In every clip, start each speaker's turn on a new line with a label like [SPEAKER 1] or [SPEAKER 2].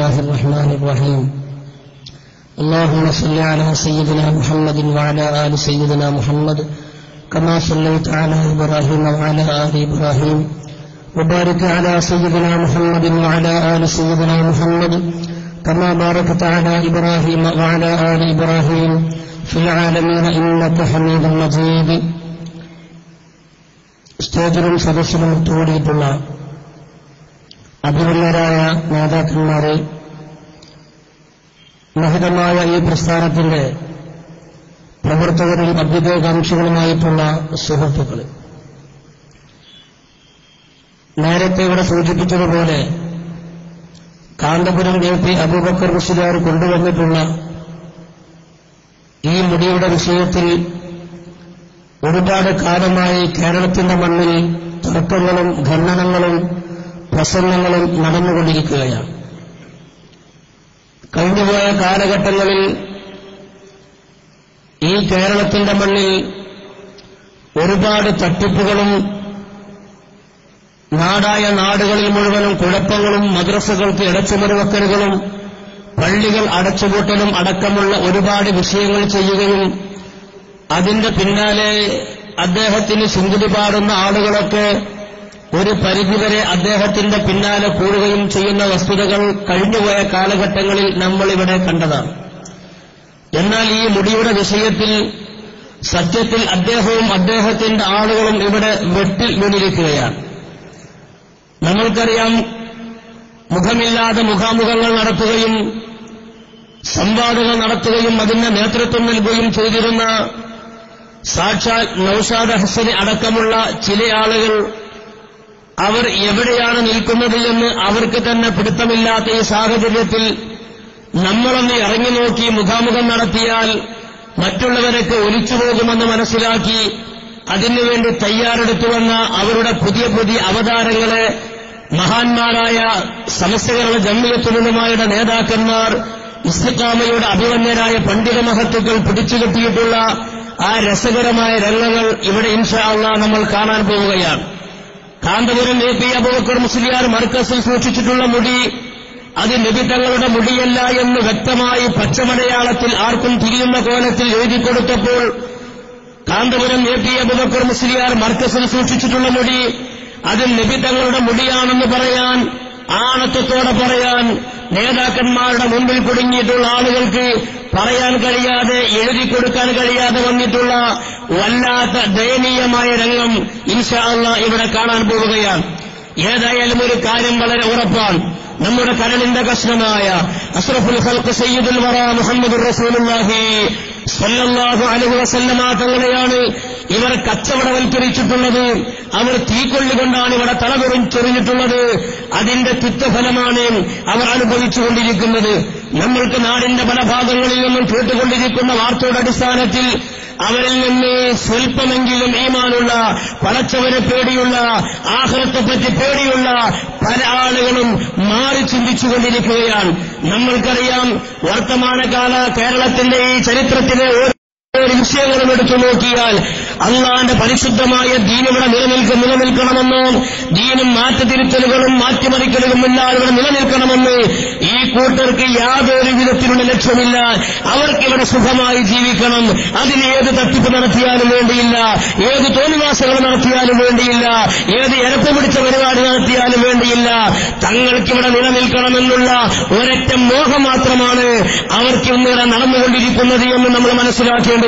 [SPEAKER 1] الله الرحمن الرحيم اللهم صل على سيدنا محمد وعلى آل سيدنا محمد كما صليت على إبراهيم وعلى آل إبراهيم وبارك على سيدنا محمد وعلى آل سيدنا محمد كما باركت على إبراهيم وعلى آل إبراهيم في العالمين إنك حميد مجيد. സ്റ്റേജിലും സദസ്സിലും ഒത്തുകൂടിയിട്ടുള്ള അഭിനന്ദരായ നേതാക്കന്മാരെ, മഹിതമായ ഈ പ്രസ്ഥാനത്തിന്റെ പ്രവർത്തകരിൽ അഭ്യുദയകാംക്ഷികളുമായിട്ടുള്ള സുഹൃത്തുക്കളെ, നേരത്തെ ഇവിടെ സൂചിപ്പിച്ചതുപോലെ കാന്തപുരം AP അബൂബക്കർ മുസ്ലിയാർ കൊണ്ടുവന്നിട്ടുള്ള ഈ മുടിയുടെ വിഷയത്തിൽ ഒരുപാട് കാലമായി കേരളത്തിന്റെ മണ്ണിൽ തർക്കങ്ങളും ഖണ്ഡനങ്ങളും പ്രസംഗങ്ങളും നടന്നുകൊണ്ടിരിക്കുകയാണ്. കഴിഞ്ഞുപോയ കാലഘട്ടങ്ങളിൽ ഈ കേരളത്തിന്റെ മണ്ണിൽ ഒരുപാട് തട്ടിപ്പുകളും നാടായ നാടുകളിൽ മുഴുവനും കുഴപ്പങ്ങളും മദ്രസകൾക്ക് ഇടച്ചുമറിവെക്കലുകളും പള്ളികൾ അടച്ചുപൂട്ടലും അടക്കമുള്ള ഒരുപാട് വിഷയങ്ങൾ ചെയ്യുകയും അതിന്റെ പിന്നാലെ അദ്ദേഹത്തിന് ശുങ്കുടി പാടുന്ന ആളുകളൊക്കെ ഒരു പരിധിവരെ അദ്ദേഹത്തിന്റെ പിന്നാലെ കൂടുകയും ചെയ്യുന്ന വസ്തുതകൾ കഴിഞ്ഞുപോയ കാലഘട്ടങ്ങളിൽ നമ്മളിവിടെ കണ്ടതാണ്. എന്നാൽ ഈ മുടിയുടെ വിഷയത്തിൽ സത്യത്തിൽ അദ്ദേഹവും അദ്ദേഹത്തിന്റെ ആളുകളും ഇവിടെ വെട്ടിൽ വീണിരിക്കുകയാണ്. നമ്മൾക്കറിയാം, മുഖമില്ലാതെ മുഖാമുഖങ്ങൾ നടത്തുകയും സംവാദങ്ങൾ നടത്തുകയും അതിന് നേതൃത്വം നൽകുകയും ചെയ്തിരുന്ന സാക്ഷാൽ നൗഷാദ് ഹസന് അടക്കമുള്ള ചില ആളുകൾ അവർ എവിടെയാണ് നിൽക്കുന്നത് എന്ന് അവർക്ക് തന്നെ പിടുത്തമില്ലാത്ത ഈ സാഹചര്യത്തിൽ നമ്മളൊന്ന് ഇറങ്ങി നോക്കി മുഖാമുഖം നടത്തിയാൽ മറ്റുള്ളവരൊക്കെ ഒലിച്ചുപോകുമെന്ന് മനസ്സിലാക്കി അതിനുവേണ്ടി തയ്യാറെടുത്തുവന്ന അവരുടെ പുതിയ പുതിയ അവതാരങ്ങളെ മഹാന്മാരായ സമസ്ത കേരള ജംഇയ്യത്തുൽ നേതാക്കന്മാർ, ഇസ്തിഖാമയുടെ അഭിമന്യരായ പണ്ഡിത മഹത്തുക്കൾ പിടിച്ചുകെട്ടിയിട്ടുള്ള ആ രസകരമായ രംഗങ്ങൾ ഇവിടെ ഇൻഷാ അല്ലാഹ് നമ്മൾ കാണാൻ പോവുകയാണ്. കാന്തപുരം AP അബൂബക്കർ മുസ്ലിയാർ മർക്കസിൽ സൂക്ഷിച്ചിട്ടുള്ള മുടി അത് നബി തങ്ങളുടെ മുടിയല്ല എന്ന് വ്യക്തമായി പച്ചമലയാളത്തിൽ ആർക്കും തിരിയുന്ന കോലത്തിൽ എഴുതിക്കൊടുത്തപ്പോൾ കാന്തപുരം AP അബൂബക്കർ മുസ്ലിയാർ മർക്കസിൽ സൂക്ഷിച്ചിട്ടുള്ള മുടി അത് നബി തങ്ങളുടെ മുടിയാണെന്ന് പറയാൻ, ആണത്വത്തോടെ പറയാൻ നേതാക്കന്മാരുടെ മുമ്പിൽ കുടുങ്ങിയിട്ടുള്ള ആളുകൾക്ക് പറയാൻ കഴിയാതെ എഴുതിക്കൊടുക്കാൻ കഴിയാതെ വന്നിട്ടുള്ള വല്ലാത്ത ദയനീയമായ രംഗം ഇൻഷാ അല്ലാഹ് ഇവിടെ കാണാൻ പോവുകയാണ്. ഏതായാലും ഒരു കാര്യം വളരെ ഉറപ്പാണ്. നമ്മുടെ കരളിന്റെ കഷ്ണമായ അഷ്റഫുൽ ഖൽഖ് സയ്യിദുൽ വറാ മുഹമ്മദുർ റസൂലുള്ളാഹി സ്വല്ലല്ലാഹു അലൈഹി വസല്ലമ തങ്ങളെയാണ് ഇവർ കച്ചവടവൽക്കരിച്ചിട്ടുള്ളത്. അവർ തീക്കൊള്ളികൊണ്ടാണ് ഇവിടെ തലകുറിച്ചെറിഞ്ഞിട്ടുള്ളത്. അതിന്റെ തിക്തഫലമാണ് അവർ അനുഭവിച്ചുകൊണ്ടിരിക്കുന്നത്. നമ്മൾക്ക് നാടിന്റെ പല ഭാഗങ്ങളിൽ നിന്നും കേട്ടുകൊണ്ടിരിക്കുന്ന വാർത്തയുടെ അടിസ്ഥാനത്തിൽ അവരിൽ നിന്ന് സ്വൽപ്പമെങ്കിലും ഈമാനുള്ള, പടച്ചവനെ പേടിയുള്ള, ആഖിറത്തെപ്പറ്റി പേടിയുള്ള പല ആളുകളും മാറി ചിന്തിച്ചുകൊണ്ടിരിക്കുകയാണ്. നമ്മൾക്കറിയാം, വർത്തമാനകാല കേരളത്തിന്റെ ഈ ചരിത്രത്തിലെ ഓരോ വിഷയങ്ങളും എടുത്തു നോക്കിയാൽ അള്ളാന്റെ പരിശുദ്ധമായ ദീൻ ഇവിടെ നിലനിൽക്കണമെന്നോ ദീനും മാറ്റത്തിരുത്തലുകളും മാറ്റിമറിക്കലുകളും ഇല്ലാതെ ഇവിടെ നിലനിൽക്കണമെന്ന് ഈ കൂട്ടർക്ക് യാതൊരു വിധത്തിലുള്ള ലക്ഷ്യമില്ല. അവർക്കിവിടെ സുഖമായി ജീവിക്കണം. അതിന് ഏത് തട്ടിപ്പ് നടത്തിയാലും വേണ്ടിയില്ല, ഏത് തോന്നിവാസങ്ങൾ നടത്തിയാലും വേണ്ടിയില്ല, ഏത് ഇരപ്പ് പിടിച്ച പരിപാടി നടത്തിയാലും വേണ്ടിയില്ല. തങ്ങൾക്കിവിടെ നിലനിൽക്കണമെന്നുള്ള ഒരൊറ്റ മോഹം മാത്രമാണ് അവർക്ക് ഇന്നിവിടെ നടന്നുകൊണ്ടിരിക്കുന്നത് എന്ന് നമ്മൾ മനസ്സിലാക്കേണ്ടതുണ്ട്.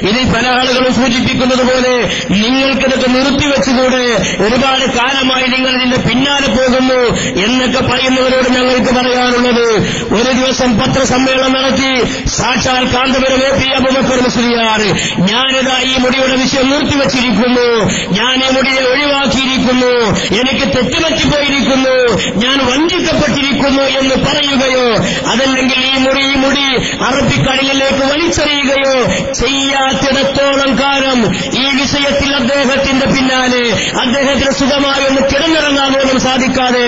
[SPEAKER 1] ഇതിൽ പല ആളുകളും സൂചിപ്പിക്കുന്നത് പോലെ നിങ്ങൾക്കിതൊക്കെ നിർത്തിവെച്ചുകൂടെ, ഒരുപാട് കാലമായി നിങ്ങൾ ഇതിന്റെ പിന്നാലെ പോകുന്നു എന്നൊക്കെ പറയുന്നവരോട് ഞങ്ങൾക്ക് പറയാനുള്ളത്, ഒരു ദിവസം പത്രസമ്മേളനം നടത്തി സാക്ഷാൽ കാന്തപുരം AP അബൂബക്കർ മുസ്ലിയാർ ഞാനിതാ ഈ മുടിയുടെ വിഷയം നിർത്തിവെച്ചിരിക്കുന്നു, ഞാൻ ഈ മുടിയെ ഒഴിവാക്കിയിരിക്കുന്നു, എനിക്ക് തെറ്റുപറ്റിപ്പോയിരിക്കുന്നു, ഞാൻ വഞ്ചിക്കപ്പെട്ടിരിക്കുന്നു എന്ന് പറയുകയോ അതല്ലെങ്കിൽ ഈ മുടി അറബിക്കടലിലേക്ക് വലിച്ചെറിയുകയോ ചെയ്യാത്തിടത്തോളം കാലം ഈ വിഷയത്തിൽ അദ്ദേഹത്തിന്റെ പിന്നാലെ അദ്ദേഹത്തിന് സുഖമായി ഒന്ന് കിടന്നിറങ്ങാൻ പോലും സാധിക്കാതെ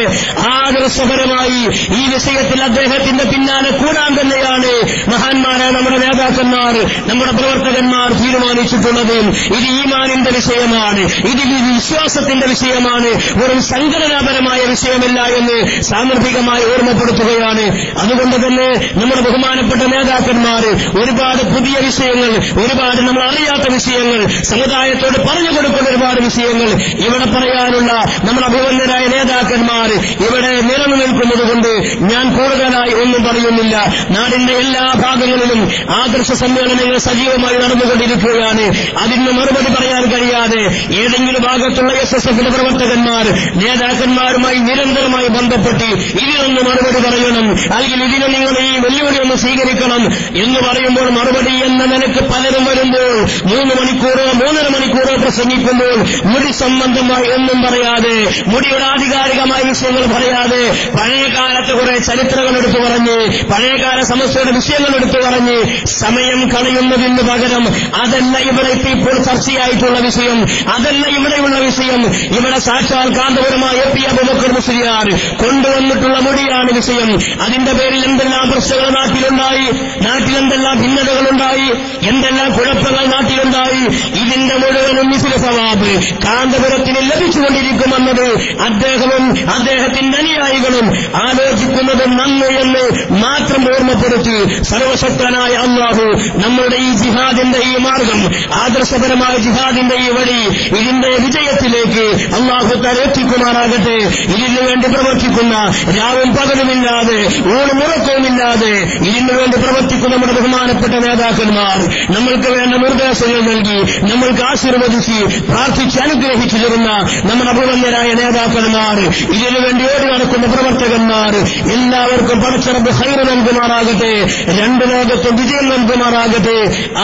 [SPEAKER 1] ആദർശപരമായി ഈ വിഷയത്തിൽ അദ്ദേഹത്തിന്റെ പിന്നാലെ കൂടാൻ തന്നെയാണ് മഹാന്മാരായ നമ്മുടെ നേതാക്കന്മാർ, നമ്മുടെ പ്രവർത്തകന്മാർ തീരുമാനിച്ചിട്ടുള്ളത്. ഇത് ഈമാനിന്റെ വിഷയമാണ്, ഇത് വിശ്വാസത്തിന്റെ വിഷയമാണ്, വെറും സംഘടനാപരമായ വിഷയമല്ല എന്ന് സാന്ദർഭികമായി ഓർമ്മപ്പെടുത്തുകയാണ്. അതുകൊണ്ട് തന്നെ നമ്മുടെ ബഹുമാനപ്പെട്ട നേതാക്കന്മാർ ഒരുപാട് പുതിയ വിഷയങ്ങൾ, ഒരുപാട് നമ്മൾ അറിയാത്ത വിഷയങ്ങൾ, സമുദായത്തോട് പറഞ്ഞു കൊടുക്കുന്ന ഒരുപാട് വിഷയങ്ങൾ ഇവിടെ പറയാനുള്ള നമ്മുടെ അഭിമന്യരായ നേതാക്കന്മാർ ഇവിടെ നിലനിൽക്കുന്നത് കൊണ്ട് ഞാൻ കൂടുതലായി ഒന്നും പറയുന്നില്ല. നാടിന്റെ എല്ലാ ഭാഗങ്ങളിലും ആദർശ സമ്മേളനങ്ങൾ സജീവമായി നടന്നുകൊണ്ടിരിക്കുകയാണ്. അതിന് മറുപടി പറയാൻ കഴിയാതെ ഏതെങ്കിലും ഭാഗത്തുള്ള SSFന്റെ പ്രവർത്തകന്മാർ നേതാക്കന്മാരുമായി നിരന്തരമായി ബന്ധപ്പെട്ട് ഇതിനൊന്ന് മറുപടി പറയണം, അല്ലെങ്കിൽ ഇതിനെ നിങ്ങൾ ഈ വെല്ലുവിളി ഒന്ന് സ്വീകരിക്കണം എന്ന് പറയുമ്പോൾ മറുപടി എന്ന നിലക്ക് പലരും വരുമ്പോൾ 3 മണിക്കൂറോ 3.5 മണിക്കൂറോ പ്രസംഗിക്കുമ്പോൾ മുടി സംബന്ധമായി ഒന്നും പറയാതെ, മുടിയുടെ ആധികാരികമായ വിഷയങ്ങൾ പറയാതെ, പഴയകാലത്ത് കുറെ ചരിത്രങ്ങൾ എടുത്തു പറഞ്ഞ്, പഴയകാല സമസ്യയുടെ വിഷയങ്ങൾ എടുത്തു പറഞ്ഞ് സമയം കളയുന്നതിന് പകരം അതല്ല ഇവിടെ ഇപ്പോൾ ചർച്ചയായിട്ടുള്ള വിഷയം, അതല്ല ഇവിടെയുള്ള വിഷയം. ഇവിടെ സാക്ഷാൽ കാന്തപുരമായ AP അബൂബക്കർ മുസ്ലിയാർ കൊണ്ടുവന്നിട്ടുള്ള മുടിയാണ് വിഷയം. അതിന്റെ പേരിൽ എന്തെല്ലാം പ്രശ്നങ്ങൾ നാട്ടിലുണ്ടായി, നാട്ടിലെന്തെല്ലാം ഭിന്നതകളുണ്ടായി, എന്തെല്ലാം കുഴപ്പങ്ങൾ നാട്ടിലുണ്ടായി. ഇതിന്റെ മുഴുവനും മിസ്ല സവാബ് കാന്തപുരത്തിന് ലഭിച്ചുകൊണ്ടിരിക്കുമെന്നത് അദ്ദേഹവും അദ്ദേഹത്തിന്റെ അനുയായികളും ആലോചിക്കുന്നത് നന്ന് എന്ന് മാത്രം ഓർമ്മപ്പെടുത്തി സർവശക്തനായ അല്ലാഹു നമ്മളുടെ ഈ ജിഹാദിന്റെ ഈ മാർഗം, ആദർശപരമായ ജിഹാദിന്റെ ഈ വഴി, ഇതിന്റെ വിജയത്തിലേക്ക് അല്ലാഹു തരത്തിക്കുമാറാകട്ടെ. ഇതിനു വേണ്ടി പ്രവർത്തിക്കുന്ന രാവും പകലുമില്ലാതെ ഊണുമുറക്കവുമില്ലാതെ ഇതിനു വേണ്ടി പ്രവർത്തിക്കുന്ന നമ്മുടെ ബഹുമാനപ്പെട്ട നേതാക്കന്മാർ നമ്മൾക്ക് വേണ്ട നിർദ്ദേശങ്ങൾ നൽകി, നമ്മൾക്ക് ആശീർവദിച്ച് പ്രാർത്ഥിച്ച് അനുഗ്രഹിച്ചു തരുന്ന നമ്മുടെ അഭിമന്യരായ നേതാക്കന്മാർ, ഇതിനുവേണ്ടി ഓടി നടക്കുന്ന പ്രവർത്തകന്മാർ, എല്ലാവർക്കും പടച്ചറബ് ഖൈർ നൽകുമാറാകട്ടെ, രണ്ട് ലോകത്തും വിജയം നൽകുമാറാകട്ടെ.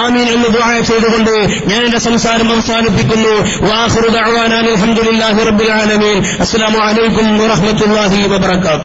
[SPEAKER 1] ആമീൻ എന്ന് ദുആ ചെയ്തുകൊണ്ട് ഞാൻ എന്റെ സംസാരം അവസാനിപ്പിക്കുന്നു. വആഖിറു ദഅ്വാനാ അൽഹംദുലില്ലാഹി റബ്ബിൽ ആലമീൻ. അസ്സലാമു അലൈക്കും വറഹ്മത്തുള്ളാഹി വബറകാതുഹു.